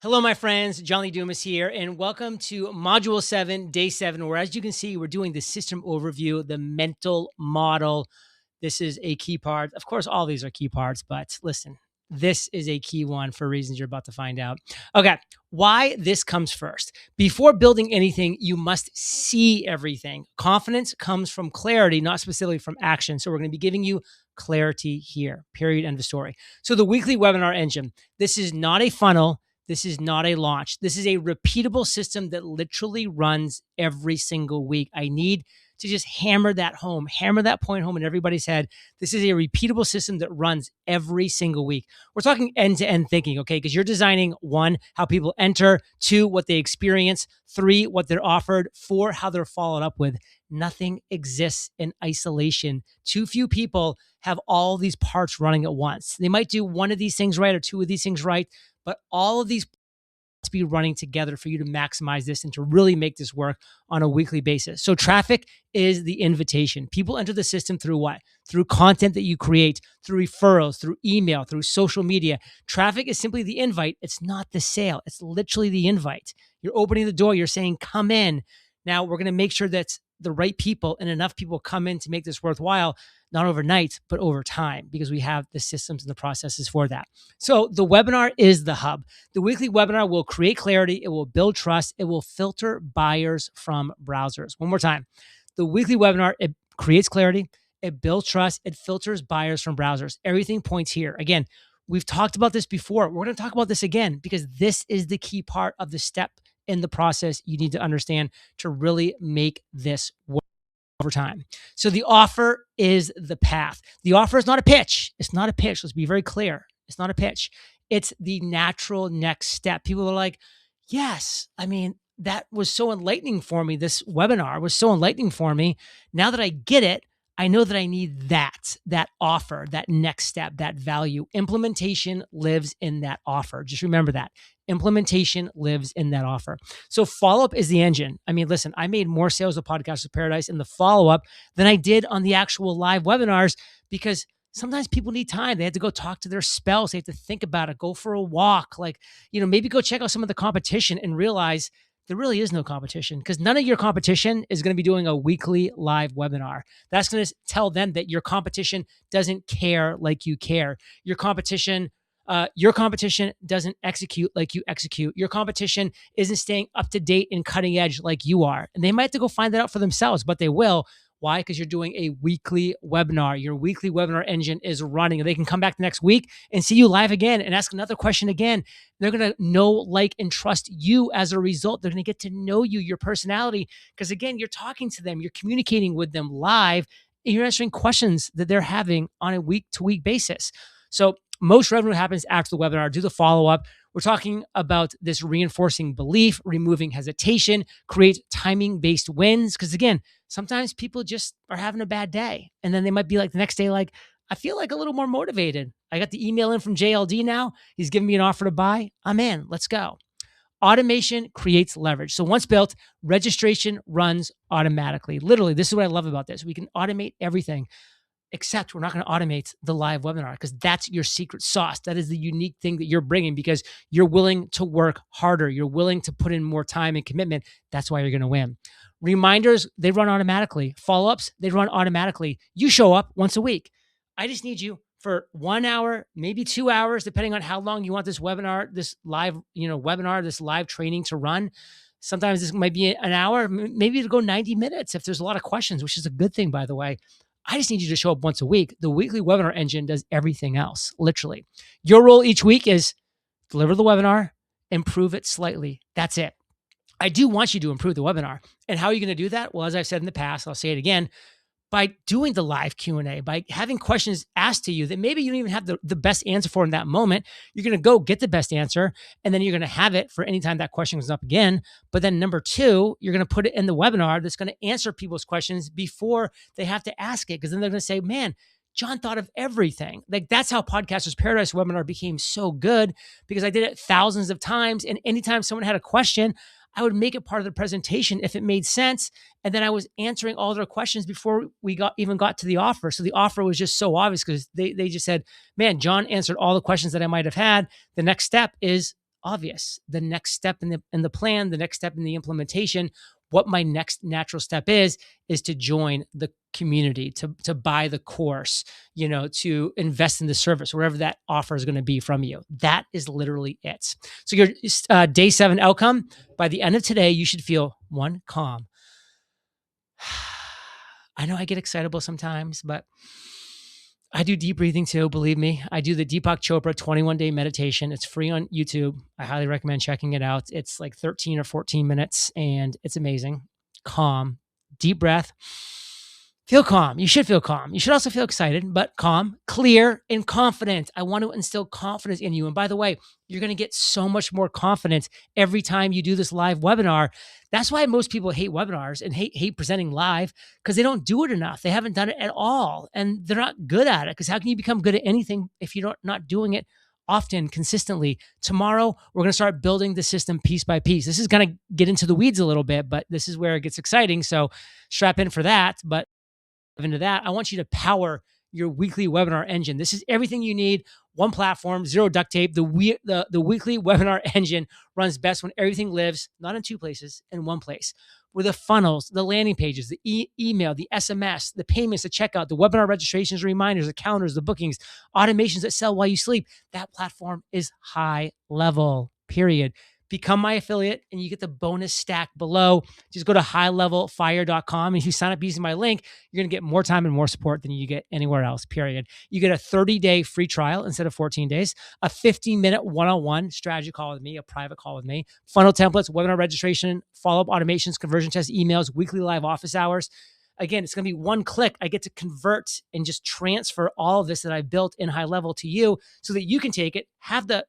Hello, my friends. John Lee Dumas here, and welcome to Module 7, Day 7, where, as you can see, we're doing the system overview, the mental model. This is a key part. Of course, all these are key parts, but listen, this is a key one for reasons you're about to find out. Okay, why this comes first. Before building anything, you must see everything. Confidence comes from clarity, not specifically from action. So, we're going to be giving you clarity here, period, end of story. So, the weekly webinar engine, this is not a funnel. This is not a launch. This is a repeatable system that literally runs every single week. I need to just hammer that home, hammer that point home in everybody's head. This is a repeatable system that runs every single week. We're talking end-to-end thinking, okay? Because you're designing one, how people enter, two, what they experience, three, what they're offered, four, how they're followed up with. Nothing exists in isolation. Too few people have all these parts running at once. They might do one of these things right or two of these things right, but all of these to be running together for you to maximize this and to really make this work on a weekly basis. So traffic is the invitation. People enter the system through what? Through content that you create, through referrals, through email, through social media. Traffic is simply the invite. It's not the sale. It's literally the invite. You're opening the door. You're saying, come in. Now we're going to make sure that the right people and enough people come in to make this worthwhile, not overnight, but over time, because we have the systems and the processes for that. So the webinar is the hub. The weekly webinar will create clarity. It will build trust. It will filter buyers from browsers. One more time. The weekly webinar, it creates clarity. It builds trust. It filters buyers from browsers. Everything points here. Again, we've talked about this before. We're going to talk about this again because this is the key part of the step in the process you need to understand to really make this work over time. So the offer is the path. The offer is not a pitch. It's not a pitch. Let's be very clear. It's not a pitch. It's the natural next step. People are like, yes, I mean, that was so enlightening for me. This webinar was so enlightening for me. Now that I get it, I know that I need that offer, that next step, that value. Implementation lives in that offer. Just remember that. Implementation lives in that offer. So follow-up is the engine. I mean, listen, I made more sales of Podcasters Paradise in the follow-up than I did on the actual live webinars because sometimes people need time. They have to go talk to their spouse. They have to think about it, go for a walk, maybe go check out some of the competition and realize there really is no competition because none of your competition is going to be doing a weekly live webinar. That's going to tell them that your competition doesn't care like you care. Your competition doesn't execute like you execute. Your competition isn't staying up to date and cutting edge like you are. And they might have to go find that out for themselves, but they will. Why? Because you're doing a weekly webinar. Your weekly webinar engine is running. They can come back the next week and see you live again and ask another question again. They're going to know, like, and trust you as a result. They're going to get to know you, your personality, because again, you're talking to them, you're communicating with them live, and you're answering questions that they're having on a week-to-week basis. So most revenue happens after the webinar. Do the follow-up. We're talking about this reinforcing belief, removing hesitation, create timing-based wins. Because again, sometimes people just are having a bad day. And then they might be like the next day, like, I feel like a little more motivated. I got the email in from JLD now. He's giving me an offer to buy. I'm in. Let's go. Automation creates leverage. So once built, registration runs automatically. Literally, this is what I love about this. We can automate everything, except we're not going to automate the live webinar because that's your secret sauce. That is the unique thing that you're bringing because you're willing to work harder. You're willing to put in more time and commitment. That's why you're going to win. Reminders, they run automatically. Follow-ups, they run automatically. You show up once a week. I just need you for 1 hour, maybe 2 hours, depending on how long you want this webinar, this live, webinar, this live training to run. Sometimes this might be an hour, maybe it'll go 90 minutes if there's a lot of questions, which is a good thing, by the way. I just need you to show up once a week. The weekly webinar engine does everything else, literally. Your role each week is deliver the webinar, improve it slightly. That's it. I do want you to improve the webinar. And how are you going to do that? Well, as I've said in the past, I'll say it again, by doing the live Q&A, by having questions asked to you that maybe you don't even have the best answer for in that moment. You're going to go get the best answer, and then you're going to have it for any time that question comes up again. But then number two, you're going to put it in the webinar that's going to answer people's questions before they have to ask it, because then they're going to say, man, John thought of everything. Like, that's how Podcasters Paradise webinar became so good, because I did it thousands of times. And anytime someone had a question, I would make it part of the presentation if it made sense. And then I was answering all their questions before we even got to the offer. So the offer was just so obvious because they just said, man, John answered all the questions that I might have had. The next step is obvious. The next step in the plan, the next step in the implementation, what my next natural step is to join the community, to buy the course, to invest in the service, wherever that offer is going to be from you. That is literally it. So your day 7 outcome, by the end of today, you should feel one, calm. I know I get excitable sometimes, but I do deep breathing too. Believe me, I do the Deepak Chopra 21-day meditation. It's free on YouTube. I highly recommend checking it out. It's like 13 or 14 minutes and it's amazing. Calm, deep breath. Feel calm. You should feel calm. You should also feel excited, but calm, clear, and confident. I want to instill confidence in you. And by the way, you're going to get so much more confidence every time you do this live webinar. That's why most people hate webinars and hate presenting live, because they don't do it enough. They haven't done it at all. And they're not good at it, because how can you become good at anything if you're not doing it often, consistently? Tomorrow, we're going to start building the system piece by piece. This is going to get into the weeds a little bit, but this is where it gets exciting. So strap in for that. But into that, I want you to power your weekly webinar engine. This is everything you need. One platform, zero duct tape. The weekly webinar engine runs best when everything lives not in two places, in one place. With the funnels, the landing pages, the email, the SMS, the payments, the checkout, the webinar registrations, reminders, the calendars, the bookings, automations that sell while you sleep. That platform is HighLevel, period. Become my affiliate and you get the bonus stack below. Just go to highlevelfire.com. And if you sign up using my link, you're going to get more time and more support than you get anywhere else, period. You get a 30-day free trial instead of 14 days, a 15-minute one-on-one strategy call with me, a private call with me, funnel templates, webinar registration, follow-up automations, conversion test emails, weekly live office hours. Again, it's going to be one click. I get to convert and just transfer all of this that I built in HighLevel to you so that you can take it, have the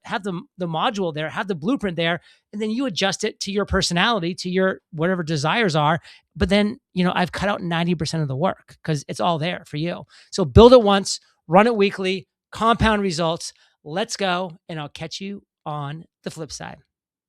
module there, have the blueprint there, and then you adjust it to your personality, to your whatever desires are. But then, I've cut out 90% of the work because it's all there for you. So build it once, run it weekly, compound results. Let's go. And I'll catch you on the flip side.